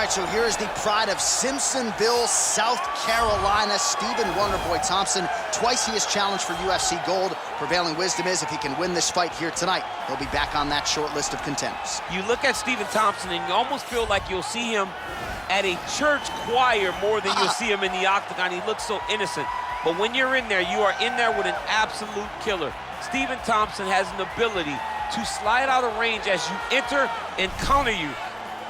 right, so here is the pride of Simpsonville, South Carolina, Stephen Wonderboy Tompson. Twice he has challenged for UFC gold. Prevailing wisdom is if he can win this fight here tonight, he'll be back on that short list of contenders. You look at Stephen Tompson and you almost feel like you'll see him at a church choir more than you'll see him in the octagon. He looks so innocent. But when you're in there, you are in there with an absolute killer. Stephen Tompson has an ability to slide out of range as you enter and counter you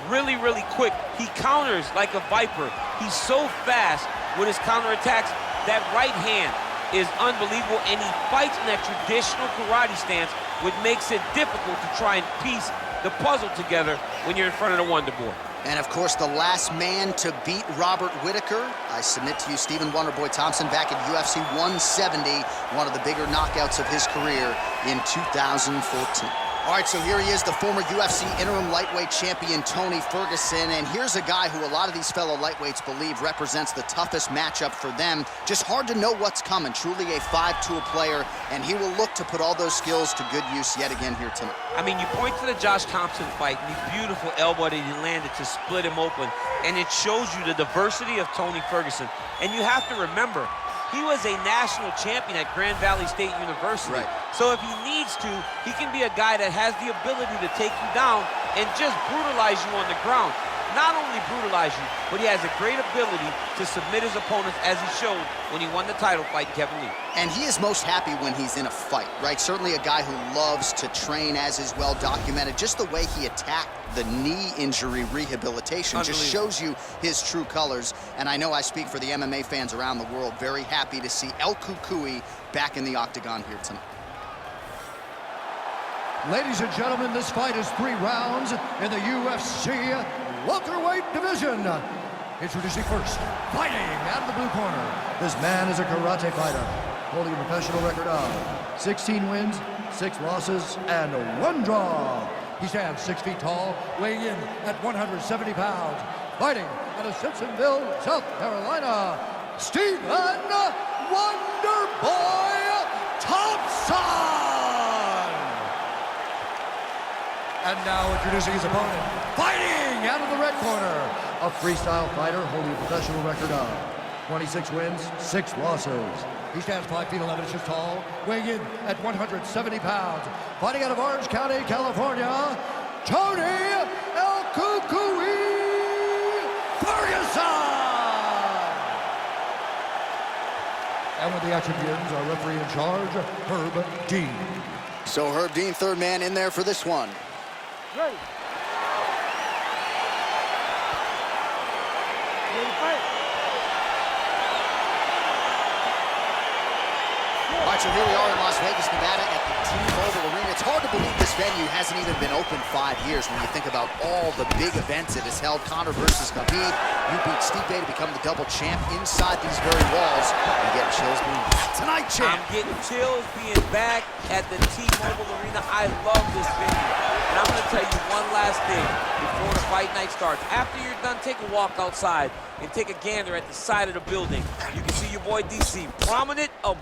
really, really quick. He counters like a viper. He's so fast with his counterattacks. That right hand is unbelievable, and he fights in that traditional karate stance, which makes it difficult to try and piece the puzzle together when you're in front of the Wonder Boy. And of course, the last man to beat Robert Whitaker, I submit to you, Stephen Wonderboy Tompson, back at UFC 170, one of the bigger knockouts of his career in 2014. All right, so here he is, the former UFC interim lightweight champion, Toни Ferguson. And here's a guy who a lot of these fellow lightweights believe represents the toughest matchup for them. Just hard to know what's coming. Truly a five-tool player, and he will look to put all those skills to good use yet again here tonight. I mean, you point to the Josh Thompson fight, and the beautiful elbow that he landed to split him open, and it shows you the diversity of Toni Ferguson. And you have to remember, he was a national champion at Grand Valley State University. Right. So if he needs to, he can be a guy that has the ability to take you down and just brutalize you on the ground. Not only brutalize you, but he has a great ability to submit his opponents, as he showed when he won the title fight in Kevin Lee. And he is most happy when he's in a fight, right? Certainly a guy who loves to train, as is well documented. Just the way he attacked the knee injury rehabilitation just shows you his true colors. And I know I speak for the MMA fans around the world, very happy to see El Cucuy back in the octagon here tonight. Ladies and gentlemen, this fight is 3 rounds in the UFC welterweight division. Introducing first, fighting out of the blue corner. This man is a karate fighter, holding a professional record of 16 wins, 6 losses, and 1 draw. He stands 6 feet tall, weighing in at 170 pounds. Fighting out of Simpsonville, South Carolina, Stephen Wonderboy Tompson! And now introducing his opponent, fighting out of the red corner, a freestyle fighter holding a professional record of 26 wins, 6 losses. He stands 5 feet 11 inches tall, weighing in at 170 pounds. Fighting out of Orange County, California, Toni El Cucuy Ferguson! And with the action begins, our referee in charge, Herb Dean. So Herb Dean, third man in there for this one. Ready. Ready to fight. All right, so here we are in Las Vegas, Nevada at the T-Mobile Arena. It's hard to believe this venue hasn't even been open 5 years when you think about all the big events it has held. Conor versus Khabib. You beat Stipe to become the double champ inside these very walls. You get chills being back tonight, champ. I'm getting chills being back at the T-Mobile Arena. I love this venue. And I'm going to tell you one last thing before the fight night starts. After you're done, take a walk outside and take a gander at the side of the building. You can see your boy DC prominent up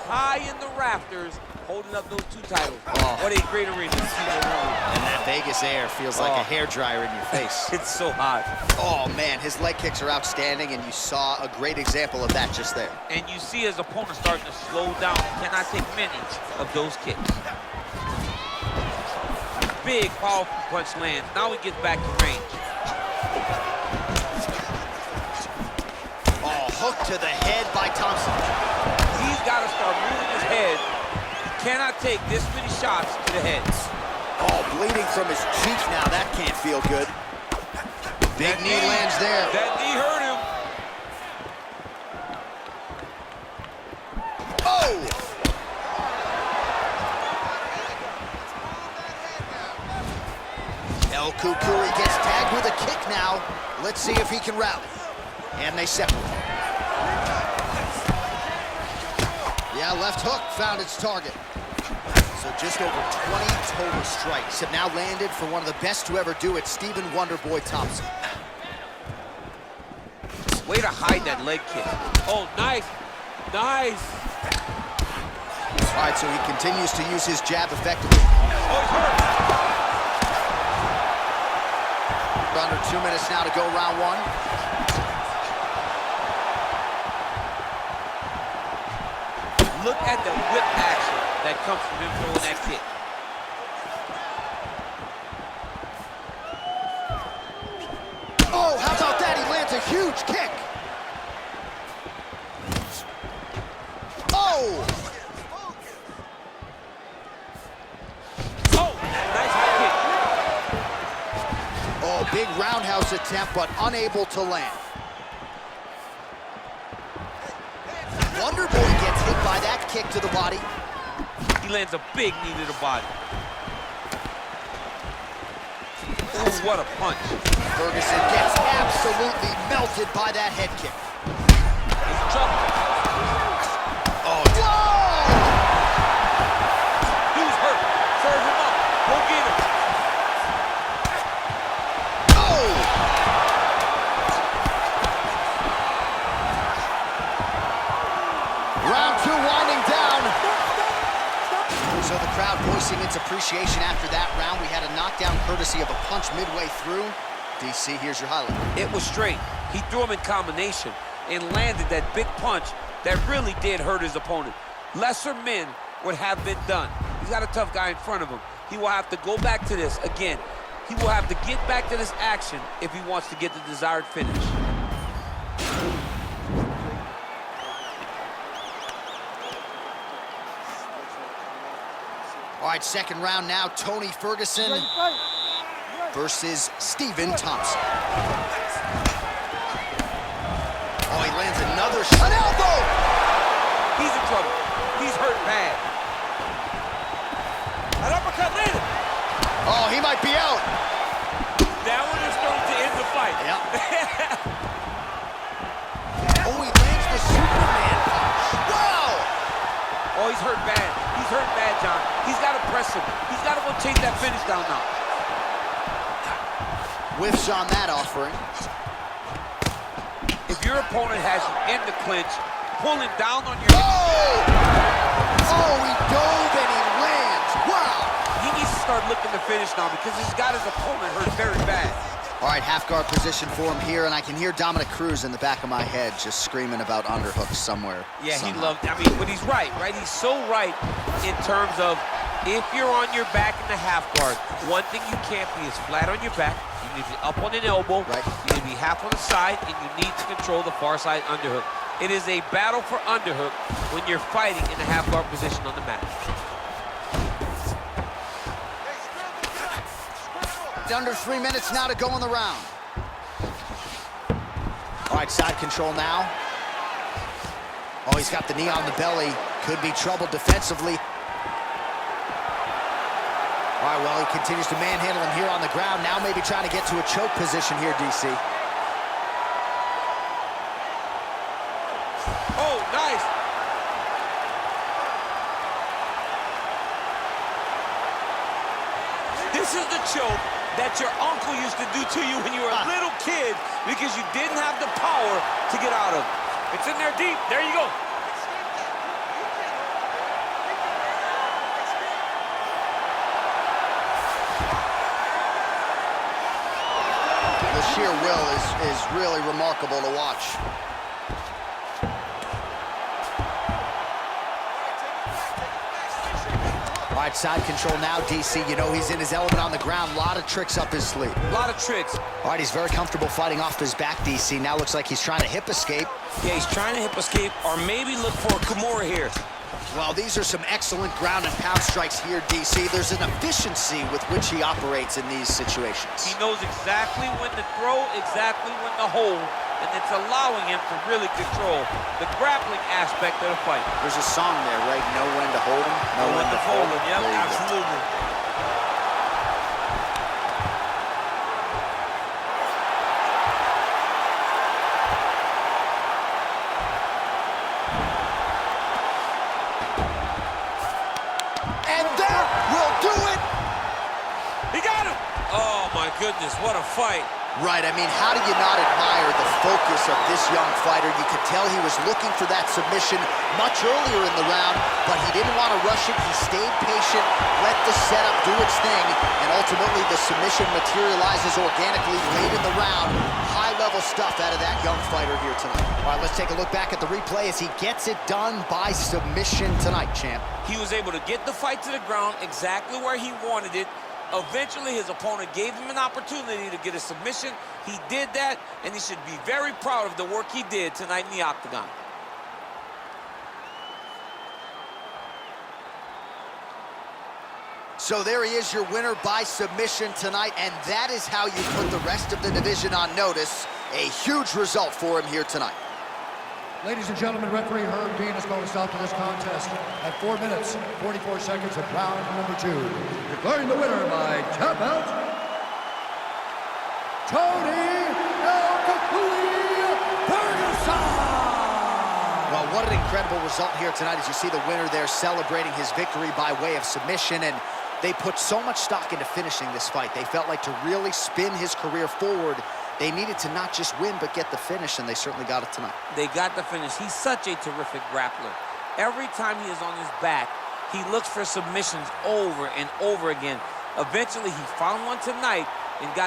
high in the rafters, holding up those 2 titles. What a great arena. And that Vegas air feels like a hairdryer in your face. It's so hot. Oh, man, his leg kicks are outstanding, and you saw a great example of that just there. And you see his opponent starting to slow down. He cannot take many of those kicks. Big, powerful punch lands. Now he gets back to range. Oh, hook to the head by Tompson. He's got to start moving his head. He cannot take this many shots to the head. Oh, bleeding from his cheek now. That can't feel good. Big knee lands there. That knee hurt him. Oh! El Cucuy gets tagged with a kick now. Let's see if he can rally. And they separate. Yeah, left hook found its target. So just over 20 total strikes have now landed for one of the best to ever do it, Stephen Wonderboy Tompson. Way to hide that leg kick. Oh, nice. Nice. All right, so he continues to use his jab effectively. Oh, he's hurt. Under 2 minutes now to go, round one. Look at the whip action that comes from him throwing that kick. Oh, how about that? He lands a huge kick. Oh! Oh, nice high kick. Oh, big roundhouse attempt, but unable to land. Wonder Boy gets hit by that kick to the body. He lands a big knee to the body. Ooh, what a punch. Ferguson gets absolutely melted by that head kick. He's in trouble. Oh, whoa! Dude's hurt. Serve him up. Go get him. Oh! Round two winding down. So the crowd voicing its appreciation after that round. We had a knockdown courtesy of a punch midway through. DC, here's your highlight. It was straight. He threw him in combination and landed that big punch that really did hurt his opponent. Lesser men would have been done. He's got a tough guy in front of him. He will have to go back to this again. He will have to get back to this action if he wants to get the desired finish. All right, second round now. Toни Ferguson versus Stivен Tompson. Oh, he lands another shot. An elbow! He's in trouble. He's hurt bad. An uppercut landed. Oh, he might be out. That one is going to end the fight. Yep. Oh, he lands the Superman punch. Wow! Oh, he's hurt bad. He's hurt bad, John. He's got to press him. He's got to go chase that finish down now. Whiffs on that offering. If your opponent has you in the clinch, pull him down on your... Oh! Oh, he dove and he lands. Wow! He needs to start looking to finish now because he's got his opponent hurt very bad. All right, half guard position for him here, and I can hear Dominic Cruz in the back of my head just screaming about underhooks somewhere. Yeah, somehow. he loved, I mean, but he's right? He's so right in terms of if you're on your back in the half guard, one thing you can't be is flat on your back. You need to be up on an elbow. Right. You need to be half on the side, and you need to control the far side underhook. It is a battle for underhook when you're fighting in the half guard position on the mat. Under 3 minutes now to go in the round. All right, side control now. Oh, he's got the knee on the belly. Could be trouble defensively. All right, well, he continues to manhandle him here on the ground. Now maybe trying to get to a choke position here, DC. Oh, nice. This is the choke that your uncle used to do to you when you were a little kid because you didn't have the power to get out of. It's in there deep. There you go. The sheer will is really remarkable to watch. All right, side control now, DC. You know he's in his element on the ground. A lot of tricks up his sleeve. A lot of tricks. All right, he's very comfortable fighting off his back, DC. Now looks like he's trying to hip escape. Yeah, he's trying to hip escape or maybe look for a Kimura here. Well, these are some excellent ground and pound strikes here, DC. There's an efficiency with which he operates in these situations. He knows exactly when to throw, exactly when to hold, and it's allowing him to really control the grappling aspect of the fight. There's a song there, right? Know when to hold him, know when to fold him. Yep, There you go. absolutely. And that will do it! He got him! Oh, my goodness, what a fight. Right, I mean, how do you not admire the focus of this young fighter? You could tell he was looking for that submission much earlier in the round, but he didn't want to rush it. He stayed patient, let the setup do its thing, and ultimately the submission materializes organically late in the round. High-level stuff out of that young fighter here tonight. All right, let's take a look back at the replay as he gets it done by submission tonight, champ. He was able to get the fight to the ground exactly where he wanted it. Eventually, his opponent gave him an opportunity to get a submission. He did that, and he should be very proud of the work he did tonight in the octagon. So there he is, your winner by submission tonight, and that is how you put the rest of the division on notice. A huge result for him here tonight. Ladies and gentlemen, referee Herb Dean is going to stop to this contest at 4 minutes, 44 seconds of round number 2. Declaring the winner by tap out, Toни Ferguson! Well, what an incredible result here tonight as you see the winner there celebrating his victory by way of submission, and they put so much stock into finishing this fight. They felt like to really spin his career forward, they needed to not just win, but get the finish, and they certainly got it tonight. They got the finish. He's such a terrific grappler. Every time he is on his back, he looks for submissions over and over again. Eventually, he found one tonight and got